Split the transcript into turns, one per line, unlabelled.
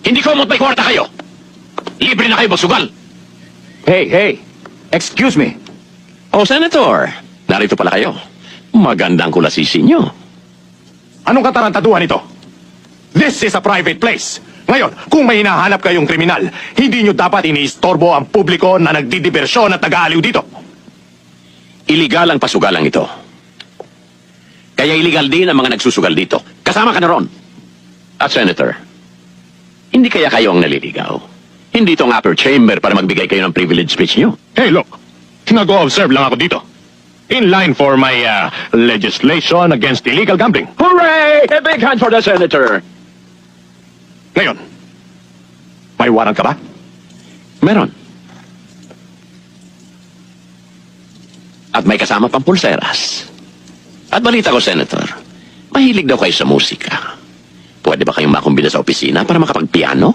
Hindi ko may kwarta kayo. Libre na kayo magsugal.
Hey, excuse me.
Oh, Senator, narito pala kayo. Magandang kulasisi nyo.
Anong katarantaduhan ito? This is a private place. Ngayon, kung may hinahanap kayong kriminal, hindi nyo dapat iniistorbo ang publiko na nagdidibersyon at nag-aaliw dito.
Iligal ang pasugalang ito. Kaya iligal din ang mga nagsusugal dito. Kasama ka na ron. At Senator, hindi kaya kayo ang naliligaw? Hindi itong upper chamber para magbigay kayo ng privilege speech nyo.
Hey, look. Nag-o-observe lang ako dito. In line for my legislation against illegal gambling.
Hooray! A big hand for the Senator!
Ngayon, may warrant ka ba?
Meron. At may kasama pang pulseras. At balita ko, Senator, mahilig daw kayo sa musika. Pwede ba kayong makumbina sa opisina para makapagpiano?